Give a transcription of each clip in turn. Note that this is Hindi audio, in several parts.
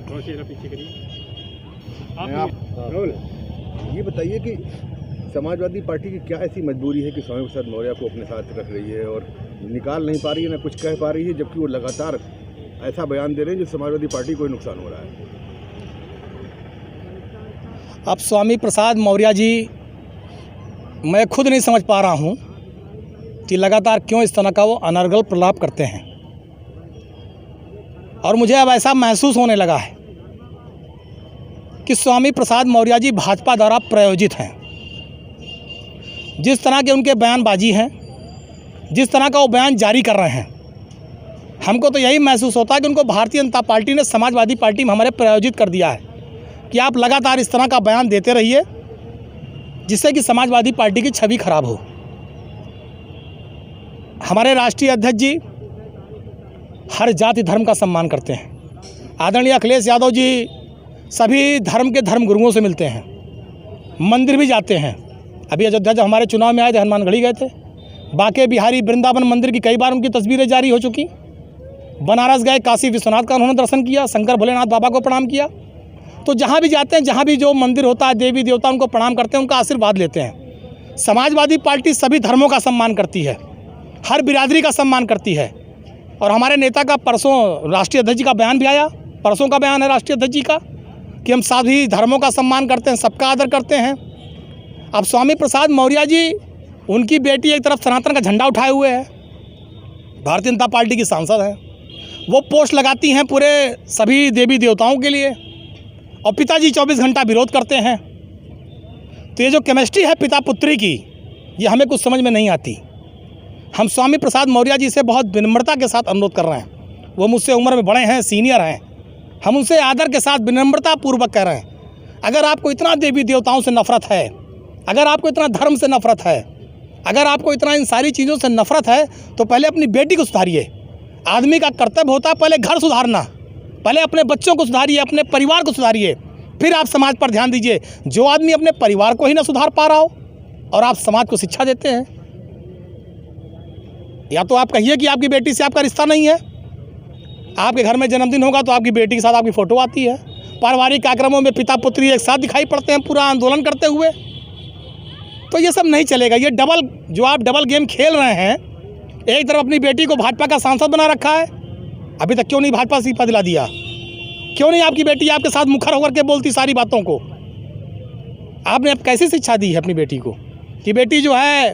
पीछे करिए आप ये बताइए कि समाजवादी पार्टी की क्या ऐसी मजबूरी है कि स्वामी प्रसाद मौर्य को अपने साथ रख रही है और निकाल नहीं पा रही है, ना कुछ कह पा रही है, जबकि वो लगातार ऐसा बयान दे रहे हैं जो समाजवादी पार्टी को ही नुकसान हो रहा है। अब स्वामी प्रसाद मौर्य जी, मैं खुद नहीं समझ पा रहा हूँ कि लगातार क्यों इस तरह का वो अनर्गल प्रलाप करते हैं। और मुझे अब ऐसा महसूस होने लगा है कि स्वामी प्रसाद मौर्य जी भाजपा द्वारा प्रायोजित हैं। जिस तरह के उनके बयानबाजी हैं, जिस तरह का वो बयान जारी कर रहे हैं, हमको तो यही महसूस होता है कि उनको भारतीय जनता पार्टी ने समाजवादी पार्टी में हमारे प्रायोजित कर दिया है कि आप लगातार इस तरह का बयान देते रहिए जिससे कि समाजवादी पार्टी की छवि खराब हो। हमारे राष्ट्रीय अध्यक्ष जी हर जाति धर्म का सम्मान करते हैं। आदरणीय अखिलेश यादव जी सभी धर्म के धर्म गुरुओं से मिलते हैं, मंदिर भी जाते हैं। अभी अयोध्या जब हमारे चुनाव में आए थे, हनुमानगढ़ी गए थे। बांके बिहारी वृंदावन मंदिर की कई बार उनकी तस्वीरें जारी हो चुकी। बनारस गए, काशी विश्वनाथ का उन्होंने दर्शन किया, शंकर भोलेनाथ बाबा को प्रणाम किया। तो जहाँ भी जाते हैं, जहाँ भी जो मंदिर होता है, देवी देवता, उनको प्रणाम करते हैं, उनका आशीर्वाद लेते हैं। समाजवादी पार्टी सभी धर्मों का सम्मान करती है, हर बिरादरी का सम्मान करती है। और हमारे नेता का परसों राष्ट्रीय अध्यक्ष जी का बयान भी आया, परसों का बयान है राष्ट्रीय अध्यक्ष जी का कि हम सभी धर्मों का सम्मान करते हैं, सबका आदर करते हैं। अब स्वामी प्रसाद मौर्य जी, उनकी बेटी एक तरफ सनातन का झंडा उठाए हुए है, भारतीय जनता पार्टी की सांसद है, वो पोस्ट लगाती हैं पूरे सभी देवी देवताओं के लिए, और पिताजी 24 घंटा विरोध करते हैं। तो ये जो केमिस्ट्री है पिता पुत्री की, ये हमें कुछ समझ में नहीं आती। हम स्वामी प्रसाद मौर्य जी से बहुत विनम्रता के साथ अनुरोध कर रहे हैं। वो मुझसे उम्र में बड़े हैं, सीनियर हैं, हम उनसे आदर के साथ विनम्रता पूर्वक कह रहे हैं, अगर आपको इतना देवी देवताओं से नफरत है, अगर आपको इतना धर्म से नफरत है, अगर आपको इतना इन सारी चीज़ों से नफरत है, तो पहले अपनी बेटी को सुधारिए। आदमी का कर्तव्य होता है पहले घर सुधारना, पहले अपने बच्चों को सुधारिए, अपने परिवार को सुधारिए, फिर आप समाज पर ध्यान दीजिए। जो आदमी अपने परिवार को ही ना सुधार पा रहा हो और आप समाज को शिक्षा देते हैं, या तो आप कहिए कि आपकी बेटी से आपका रिश्ता नहीं है। आपके घर में जन्मदिन होगा तो आपकी बेटी के साथ आपकी फ़ोटो आती है। पारिवारिक कार्यक्रमों में पिता पुत्री एक साथ दिखाई पड़ते हैं पूरा आंदोलन करते हुए। तो ये सब नहीं चलेगा। ये जो आप डबल गेम खेल रहे हैं, एक तरफ अपनी बेटी को भाजपा का सांसद बना रखा है, अभी तक क्यों नहीं भाजपा से दिला दिया? क्यों नहीं आपकी बेटी आपके साथ मुखर होकर के बोलती सारी बातों को? आपने अब कैसी शिक्षा दी है अपनी बेटी को कि बेटी जो है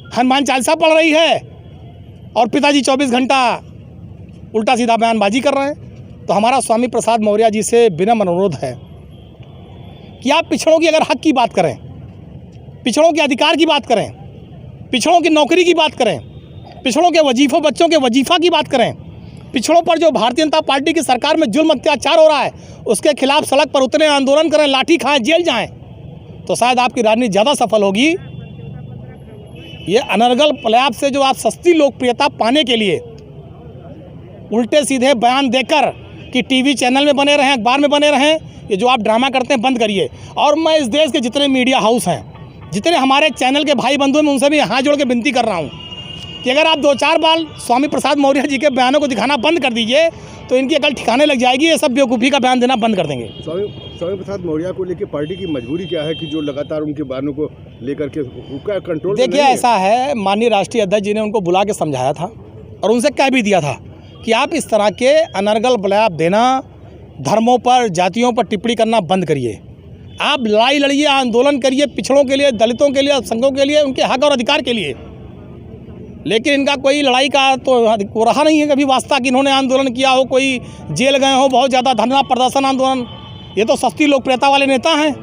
हनुमान चालीसा पढ़ रही है और पिताजी 24 घंटा उल्टा सीधा बयानबाजी कर रहे हैं? तो हमारा स्वामी प्रसाद मौर्य जी से विनम्र अनुरोध है कि आप पिछड़ों की अगर हक की बात करें, पिछड़ों के अधिकार की बात करें, पिछड़ों की नौकरी की बात करें, पिछड़ों के वजीफों, बच्चों के वजीफ़ा की बात करें, पिछड़ों पर जो भारतीय जनता पार्टी की सरकार में जुल्म अत्याचार हो रहा है उसके खिलाफ सड़क पर उतरे, आंदोलन करें, लाठी खाएं, जेल जाएं, तो शायद आपकी राजनीति ज़्यादा सफल होगी। ये अनर्गल प्रलाप से जो आप सस्ती लोकप्रियता पाने के लिए उल्टे सीधे बयान देकर कि टीवी चैनल में बने रहें, अखबार में बने रहें, ये जो आप ड्रामा करते हैं बंद करिए। और मैं इस देश के जितने मीडिया हाउस हैं, जितने हमारे चैनल के भाई बंधु हैं, मैं उनसे भी हाथ जोड़ के विनती कर रहा हूँ कि अगर आप 2-4 बार स्वामी प्रसाद मौर्य जी के बयानों को दिखाना बंद कर दीजिए तो इनकी अकल ठिकाने लग जाएगी। ये सब बेवकूफ़ी का बयान देना बंद कर देंगे। स्वामी प्रसाद मौर्य को लेकर पार्टी की मजबूरी क्या है कि जो लगातार उनके बयानों को लेकर के उसका कंट्रोल? देखिए, ऐसा है, माननीय राष्ट्रीय अध्यक्ष जी ने उनको बुला के समझाया था और उनसे कह भी दिया था कि आप इस तरह के अनर्गल बयान देना, धर्मों पर, जातियों पर टिप्पणी करना बंद करिए। आप लड़ाई लड़िए, आंदोलन करिए पिछड़ों के लिए, दलितों के लिए, अल्पसंख्यकों के लिए, उनके हक और अधिकार के लिए। लेकिन इनका कोई लड़ाई का तो रहा नहीं है कभी वास्ता कि इन्होंने आंदोलन किया हो, कोई जेल गए हो, बहुत ज़्यादा धरना प्रदर्शन आंदोलन। ये तो सस्ती लोकप्रियता वाले नेता हैं,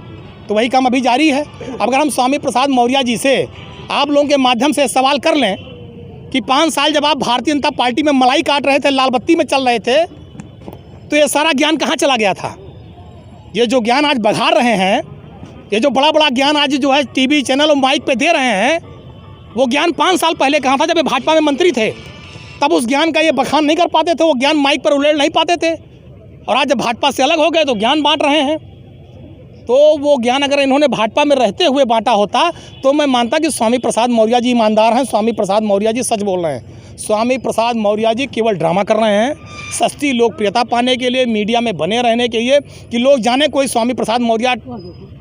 तो वही काम अभी जारी है। अगर हम स्वामी प्रसाद मौर्य जी से आप लोगों के माध्यम से सवाल कर लें कि 5 साल जब आप भारतीय जनता पार्टी में मलाई काट रहे थे, लाल बत्ती में चल रहे थे, तो ये सारा ज्ञान कहाँ चला गया था? ये जो ज्ञान आज बघार रहे हैं, ये जो बड़ा बड़ा ज्ञान आज जो है टीवी चैनल और माइक पे दे रहे हैं, वो ज्ञान 5 साल पहले कहाँ था? जब ये भाजपा में मंत्री थे, तब उस ज्ञान का ये बखान नहीं कर पाते थे, वो ज्ञान माइक पर उड़ेल नहीं पाते थे। और आज जब भाजपा से अलग हो गए तो ज्ञान बांट रहे हैं। तो वो ज्ञान अगर इन्होंने भाजपा में रहते हुए बांटा होता तो मैं मानता कि स्वामी प्रसाद मौर्य जी ईमानदार हैं, स्वामी प्रसाद मौर्य जी सच बोल रहे हैं। स्वामी प्रसाद मौर्य जी केवल ड्रामा कर रहे हैं, सस्ती लोकप्रियता पाने के लिए, मीडिया में बने रहने के लिए कि लोग जाने कोई स्वामी प्रसाद मौर्य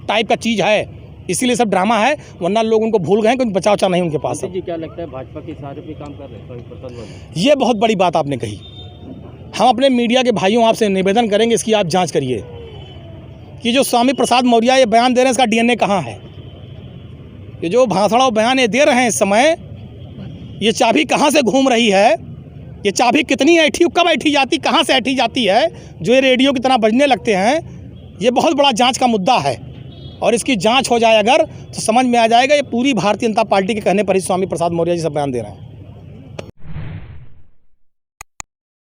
टाइप का चीज़ है, इसीलिए सब ड्रामा है, वरना लोग उनको भूल गए, कुछ बचाव नहीं उनके पास। जी क्या लगता है भाजपा के सारे पे काम कर रहे हैं स्वामी प्रसाद मौर्य? ये बहुत बड़ी बात आपने कही। हम अपने मीडिया के भाइयों आपसे निवेदन करेंगे, इसकी आप जांच करिए कि जो स्वामी प्रसाद मौर्य ये बयान दे रहे हैं इसका डीएनए कहाँ है। ये जो भाषण बयान ये दे रहे हैं इस समय, ये चाबी कहाँ से घूम रही है, ये चाबी कितनी ऐठी, कब ऐठी जाती, कहाँ से ऐठी जाती है, जो ये रेडियो की तरह बजने लगते हैं। ये बहुत बड़ा जांच का मुद्दा है और इसकी जांच हो जाए अगर तो समझ में आ जाएगा ये पूरी भारतीय जनता पार्टी के कहने पर ही स्वामी प्रसाद मौर्य जी सब बयान दे रहे हैं।